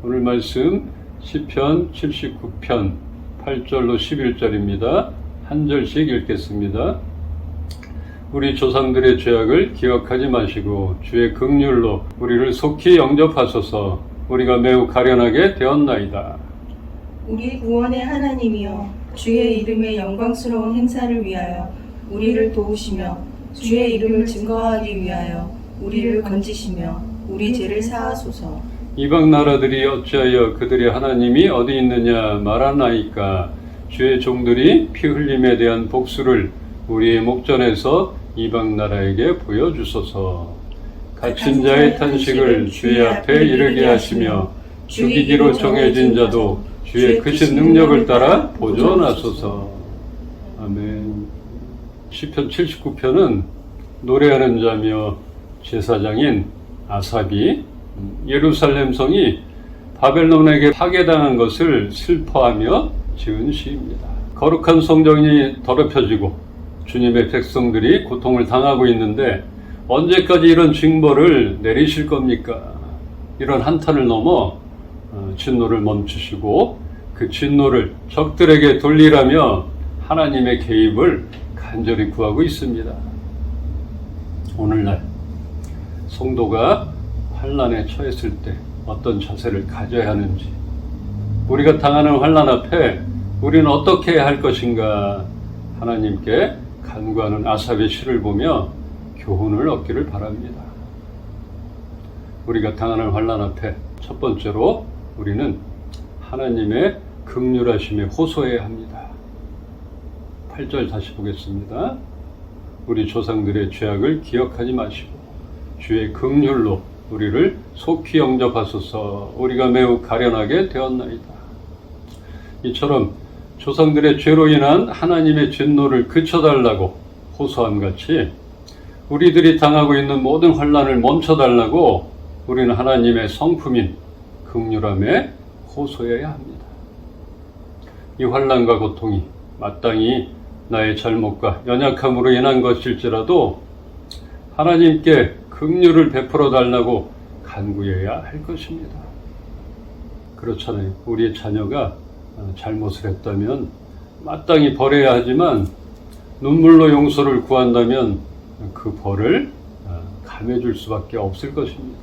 오늘 말씀 시편 79편 8절로 11절입니다. 한 절씩 읽겠습니다. 우리 조상들의 죄악을 기억하지 마시고 주의 긍휼로 우리를 속히 영접하소서. 우리가 매우 가련하게 되었나이다. 우리 구원의 하나님이여, 주의 이름의 영광스러운 행사를 위하여 우리를 도우시며 주의 이름을 증거하기 위하여 우리를 건지시며 우리 죄를 사하소서. 이방 나라들이 어찌하여 그들의 하나님이 어디 있느냐 말하나이까. 주의 종들이 피 흘림에 대한 복수를 우리의 목전에서 이방 나라에게 보여주소서. 갇힌 자의 탄식을 주의 앞에 이르게 하시며 죽이기로 정해진 자도 주의 크신 능력을 따라 보존하소서. 아멘. 시편 79편은 노래하는 자며 제사장인 아삽이 예루살렘 성이 바벨론에게 파괴당한 것을 슬퍼하며 지은 시입니다. 거룩한 성전이 더럽혀지고 주님의 백성들이 고통을 당하고 있는데 언제까지 이런 징벌을 내리실 겁니까? 이런 한탄을 넘어 진노를 멈추시고 그 진노를 적들에게 돌리라며 하나님의 개입을 간절히 구하고 있습니다. 오늘날 성도가 환난에 처했을 때 어떤 자세를 가져야 하는지, 우리가 당하는 환난 앞에 우리는 어떻게 해야 할 것인가, 하나님께 간구하는 아삽의 시를 보며 교훈을 얻기를 바랍니다. 우리가 당하는 환난 앞에 첫 번째로 우리는 하나님의 긍휼하심에 호소해야 합니다. 8절 다시 보겠습니다. 우리 조상들의 죄악을 기억하지 마시고 주의 긍휼로 우리를 속히 영접하소서. 우리가 매우 가련하게 되었나이다. 이처럼 조상들의 죄로 인한 하나님의 진노를 그쳐달라고 호소함 같이 우리들이 당하고 있는 모든 환난을 멈춰달라고 우리는 하나님의 성품인 긍휼함에 호소해야 합니다. 이 환난과 고통이 마땅히 나의 잘못과 연약함으로 인한 것일지라도 하나님께 긍휼을 베풀어 달라고 간구해야 할 것입니다. 그렇잖아요. 우리의 자녀가 잘못을 했다면 마땅히 벌해야 하지만 눈물로 용서를 구한다면 그 벌을 감해줄 수밖에 없을 것입니다.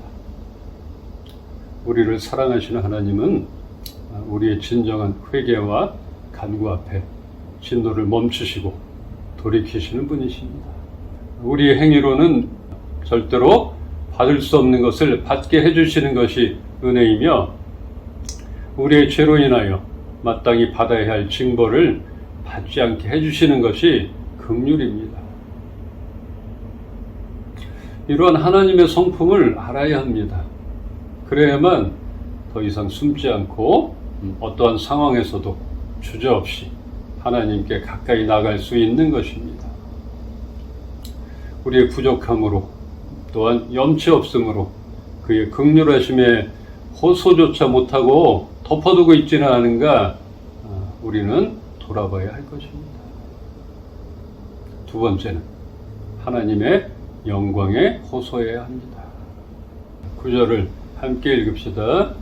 우리를 사랑하시는 하나님은 우리의 진정한 회개와 간구 앞에 진노를 멈추시고 돌이키시는 분이십니다. 우리의 행위로는 절대로 받을 수 없는 것을 받게 해주시는 것이 은혜이며 우리의 죄로 인하여 마땅히 받아야 할 징벌을 받지 않게 해주시는 것이 긍휼입니다. 이러한 하나님의 성품을 알아야 합니다. 그래야만 더 이상 숨지 않고 어떠한 상황에서도 주저없이 하나님께 가까이 나갈 수 있는 것입니다. 우리의 부족함으로 또한 염치 없음으로 그의 긍휼하심에 호소조차 못하고 덮어두고 있지는 않은가, 우리는 돌아봐야 할 것입니다. 두 번째는 하나님의 영광에 호소해야 합니다. 9절을 함께 읽읍시다.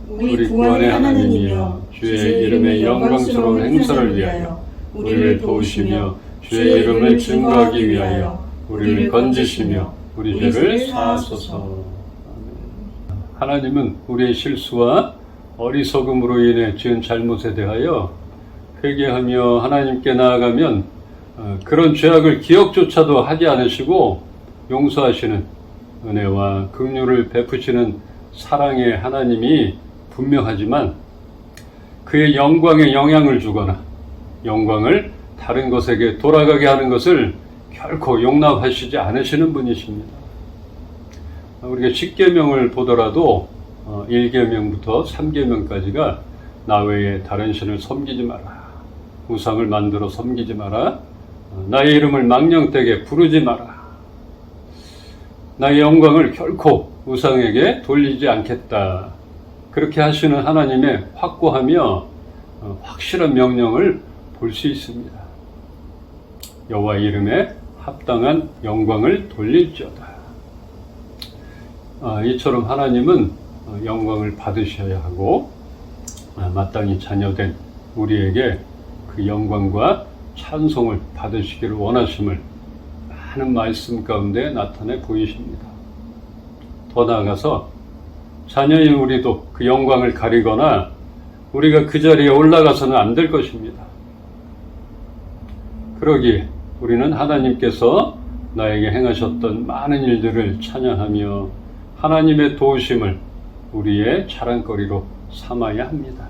우리 구원의 하나님이여, 주의 이름의 영광스러운 행사를 위하여 우리를 도우시며 주의 이름을 증거하기 위하여 우리를 건지시며 우리 죄를 사하소서. 하나님은 우리의 실수와 어리석음으로 인해 지은 잘못에 대하여 회개하며 하나님께 나아가면 그런 죄악을 기억조차도 하지 않으시고 용서하시는 은혜와 긍휼을 베푸시는 사랑의 하나님이 분명하지만 그의 영광에 영향을 주거나 영광을 다른 것에게 돌아가게 하는 것을 결코 용납하시지 않으시는 분이십니다. 우리가 10계명을 보더라도 1계명부터 3계명까지가 나 외에 다른 신을 섬기지 마라, 우상을 만들어 섬기지 마라, 나의 이름을 망령되게 부르지 마라, 나의 영광을 결코 우상에게 돌리지 않겠다, 그렇게 하시는 하나님의 확고하며 확실한 명령을 볼 수 있습니다. 여호와 이름에 합당한 영광을 돌릴지어다. 이처럼 하나님은 영광을 받으셔야 하고 마땅히 자녀된 우리에게 그 영광과 찬송을 받으시기를 원하심을 많은 말씀 가운데 나타내 보이십니다. 더 나아가서 자녀인 우리도 그 영광을 가리거나 우리가 그 자리에 올라가서는 안 될 것입니다. 그러기에 우리는 하나님께서 나에게 행하셨던 많은 일들을 찬양하며 하나님의 도우심을 우리의 자랑거리로 삼아야 합니다.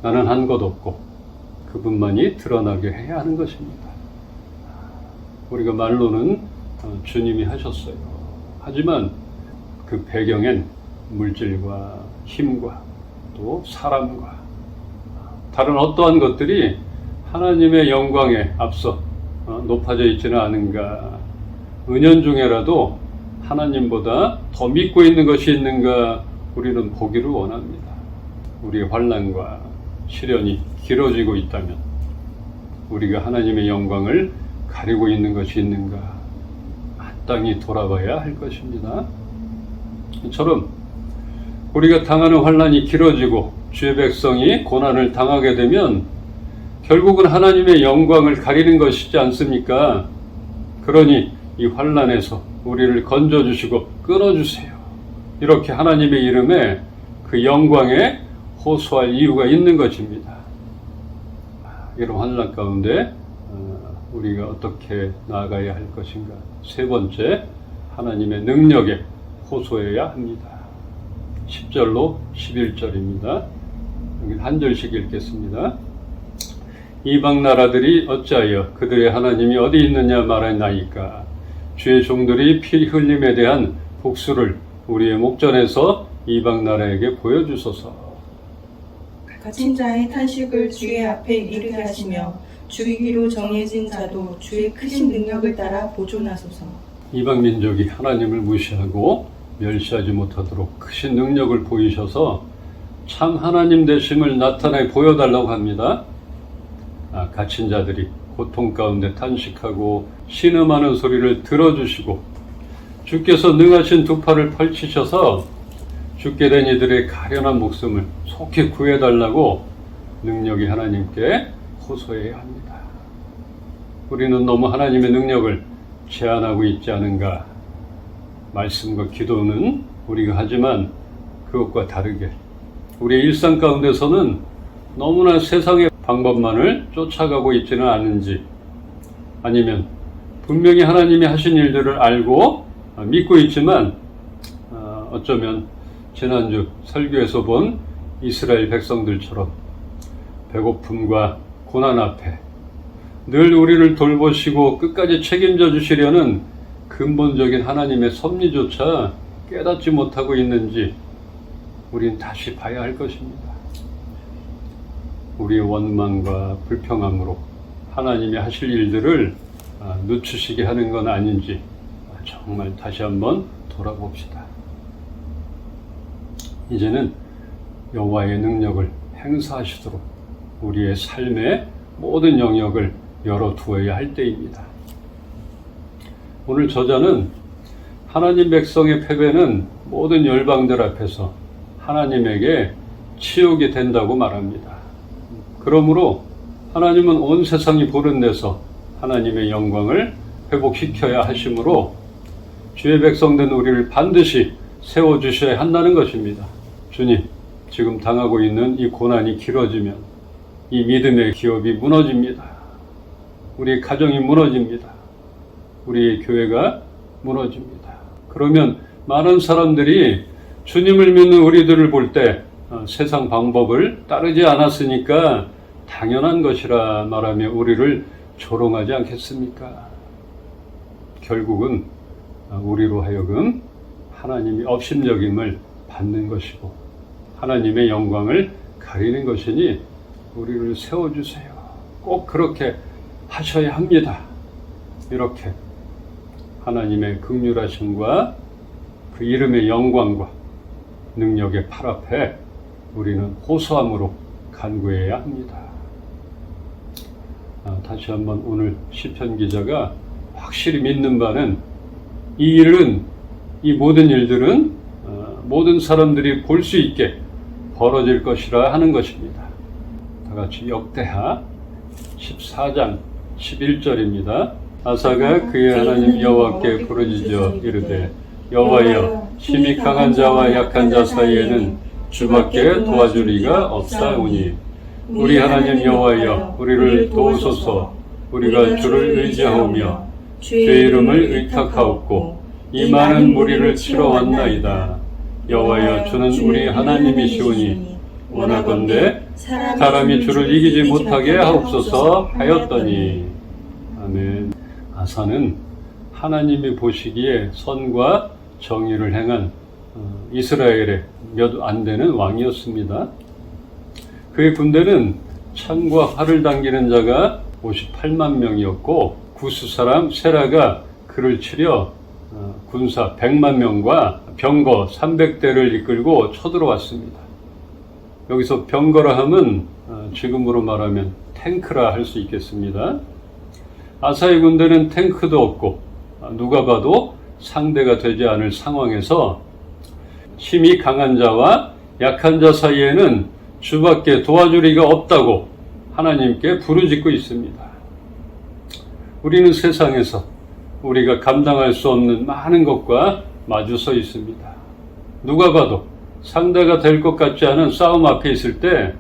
나는 한 것 없고 그분만이 드러나게 해야 하는 것입니다. 우리가 말로는 주님이 하셨어요. 하지만 그 배경엔 물질과 힘과 또 사람과 다른 어떠한 것들이 하나님의 영광에 앞서 높아져 있지는 않은가. 은연중에라도 하나님보다 더 믿고 있는 것이 있는가 우리는 보기를 원합니다. 우리의 환난과 시련이 길어지고 있다면 우리가 하나님의 영광을 가리고 있는 것이 있는가 마땅히 돌아봐야 할 것입니다. 이처럼 우리가 당하는 환난이 길어지고 주의 백성이 고난을 당하게 되면 결국은 하나님의 영광을 가리는 것이지 않습니까? 그러니 이 환난에서 우리를 건져주시고 끊어주세요. 이렇게 하나님의 이름에 그 영광에 호소할 이유가 있는 것입니다. 이런 환난 가운데 우리가 어떻게 나아가야 할 것인가? 세 번째, 하나님의 능력에 호소해야 합니다. 10절로 11절입니다. 여기 한 절씩 읽겠습니다. 이방 나라들이 어찌하여 그들의 하나님이 어디 있느냐 말하나이까? 주의 종들이 피 흘림에 대한 복수를 우리의 목전에서 이방 나라에게 보여주소서. 갇힌 자의 탄식을 주의 앞에 이르게 하시며 죽이기로 정해진 자도 주의 크신 능력을 따라 보존하소서. 이방 민족이 하나님을 무시하고 멸시하지 못하도록 크신 능력을 보이셔서 참 하나님 되심을 나타내 보여달라고 합니다. 갇힌 자들이 고통 가운데 탄식하고 신음하는 소리를 들어주시고 주께서 능하신 두 팔을 펼치셔서 죽게 된 이들의 가련한 목숨을 속히 구해달라고 능력이 하나님께 호소해야 합니다. 우리는 너무 하나님의 능력을 제한하고 있지 않은가? 말씀과 기도는 우리가 하지만 그것과 다르게 우리의 일상 가운데서는 너무나 세상의 방법만을 쫓아가고 있지는 않은지, 아니면 분명히 하나님이 하신 일들을 알고 믿고 있지만 어쩌면 지난주 설교에서 본 이스라엘 백성들처럼 배고픔과 고난 앞에 늘 우리를 돌보시고 끝까지 책임져 주시려는 근본적인 하나님의 섭리조차 깨닫지 못하고 있는지 우린 다시 봐야 할 것입니다. 우리의 원망과 불평함으로 하나님이 하실 일들을 늦추시게 하는 건 아닌지 정말 다시 한번 돌아봅시다. 이제는 여호와의 능력을 행사하시도록 우리의 삶의 모든 영역을 열어두어야 할 때입니다. 오늘 저자는 하나님 백성의 패배는 모든 열방들 앞에서 하나님에게 치욕이 된다고 말합니다. 그러므로 하나님은 온 세상이 보는 데서 하나님의 영광을 회복시켜야 하시므로 주의 백성된 우리를 반드시 세워주셔야 한다는 것입니다. 주님, 지금 당하고 있는 이 고난이 길어지면 이 믿음의 기업이 무너집니다. 우리의 가정이 무너집니다. 우리의 교회가 무너집니다. 그러면 많은 사람들이 주님을 믿는 우리들을 볼 때 세상 방법을 따르지 않았으니까 당연한 것이라 말하며 우리를 조롱하지 않겠습니까? 결국은 우리로 하여금 하나님이 업신여김을 받는 것이고 하나님의 영광을 가리는 것이니 우리를 세워주세요. 꼭 그렇게 하셔야 합니다. 이렇게 하나님의 긍휼하심과 그 이름의 영광과 능력의 팔 앞에 우리는 호소함으로 간구해야 합니다. 다시 한번 오늘 시편 기자가 확실히 믿는 바는 이 모든 일들은 모든 사람들이 볼 수 있게 벌어질 것이라 하는 것입니다. 다 같이 역대하 14장 11절입니다. 아사가 그의 하나님 여호와께 부르짖어 이르되 여호와여 힘이 강한 자와 약한 자 사이에는 주밖에 도와줄 이가 없사오니 우리 하나님 여호와여 우리를 도우소서. 우리가 주를 의지하오며 주의 이름을 의탁하옵고 이 많은 무리를 치러 왔나이다. 여호와여 주는 우리 하나님이시오니 원하건대 사람이 주를 이기지 못하게 하옵소서 하였더니. 아멘. 아사는 하나님이 보시기에 선과 정의를 행한 이스라엘의 몇 안 되는 왕이었습니다. 그의 군대는 창과 활을 당기는 자가 58만 명이었고 구스 사람 세라가 그를 치려 군사 100만 명과 병거 300대를 이끌고 쳐들어왔습니다. 여기서 병거라 함은 지금으로 말하면 탱크라 할 수 있겠습니다. 아사의 군대는 탱크도 없고 누가 봐도 상대가 되지 않을 상황에서 힘이 강한 자와 약한 자 사이에는 주밖에 도와줄 이가 없다고 하나님께 부르짖고 있습니다. 우리는 세상에서 우리가 감당할 수 없는 많은 것과 마주 서 있습니다. 누가 봐도 상대가 될 것 같지 않은 싸움 앞에 있을 때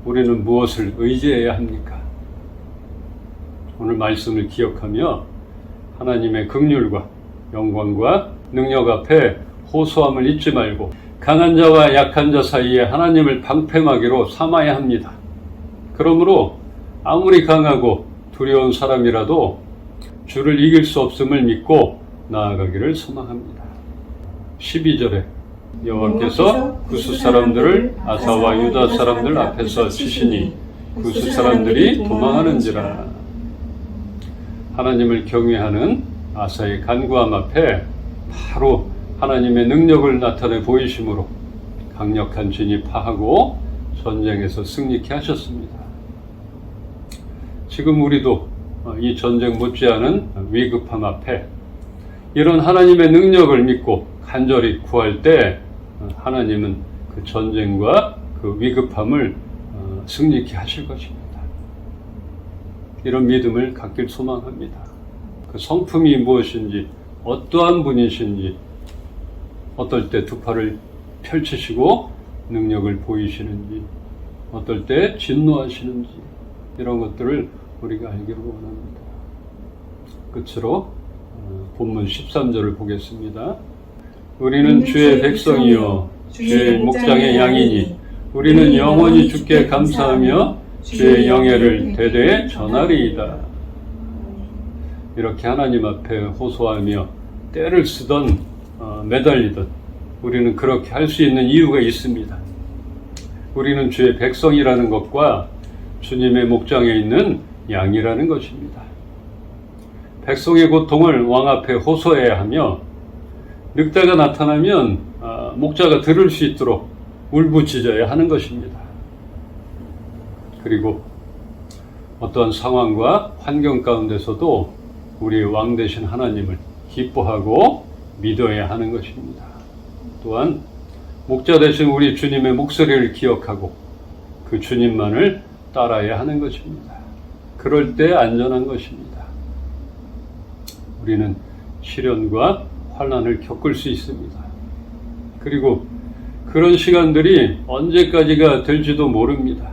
우리는 무엇을 의지해야 합니까? 오늘 말씀을 기억하며 하나님의 긍휼과 영광과 능력 앞에 호소함을 잊지 말고 강한 자와 약한 자 사이에 하나님을 방패막이로 삼아야 합니다. 그러므로 아무리 강하고 두려운 사람이라도 주를 이길 수 없음을 믿고 나아가기를 소망합니다. 12절에 여호와께서 구스 사람들을 아사와 유다 사람들 앞에서 치시니 구스 사람들이 도망하는지라. 하나님을 경외하는 아사의 간구함 앞에 바로 하나님의 능력을 나타내 보이심으로 강력한 진입하고 전쟁에서 승리케 하셨습니다. 지금 우리도 이 전쟁 못지않은 위급함 앞에 이런 하나님의 능력을 믿고 간절히 구할 때 하나님은 그 전쟁과 그 위급함을 승리케 하실 것입니다. 이런 믿음을 갖길 소망합니다. 그 성품이 무엇인지, 어떠한 분이신지, 어떨 때 두 팔을 펼치시고 능력을 보이시는지, 어떨 때 진노하시는지, 이런 것들을 우리가 알기를 원합니다. 끝으로 본문 13절을 보겠습니다. 우리는 주의 백성이요 주의 목장의 양이니 우리는 영원히 주께 감사하며 주의 영예를 대대에 전하리이다. 이렇게 하나님 앞에 호소하며 때를 쓰던 매달리던 우리는 그렇게 할 수 있는 이유가 있습니다. 우리는 주의 백성이라는 것과 주님의 목장에 있는 양이라는 것입니다. 백성의 고통을 왕 앞에 호소해야 하며 늑대가 나타나면 목자가 들을 수 있도록 울부짖어야 하는 것입니다. 그리고 어떠한 상황과 환경 가운데서도 우리의 왕 되신 하나님을 기뻐하고 믿어야 하는 것입니다. 또한 목자 되신 우리 주님의 목소리를 기억하고 그 주님만을 따라야 하는 것입니다. 그럴 때 안전한 것입니다. 우리는 시련과 환난을 겪을 수 있습니다. 그리고 그런 시간들이 언제까지가 될지도 모릅니다.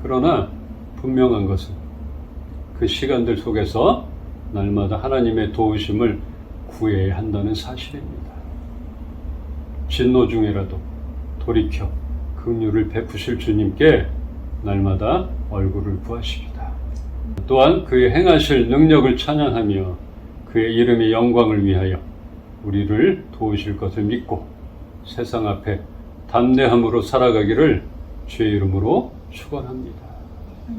그러나 분명한 것은 그 시간들 속에서 날마다 하나님의 도우심을 구해야 한다는 사실입니다. 진노 중에라도 돌이켜 긍휼을 베푸실 주님께 날마다 얼굴을 구하십니다. 또한 그의 행하실 능력을 찬양하며 그의 이름의 영광을 위하여 우리를 도우실 것을 믿고 세상 앞에 담대함으로 살아가기를 주의 이름으로 축원합니다.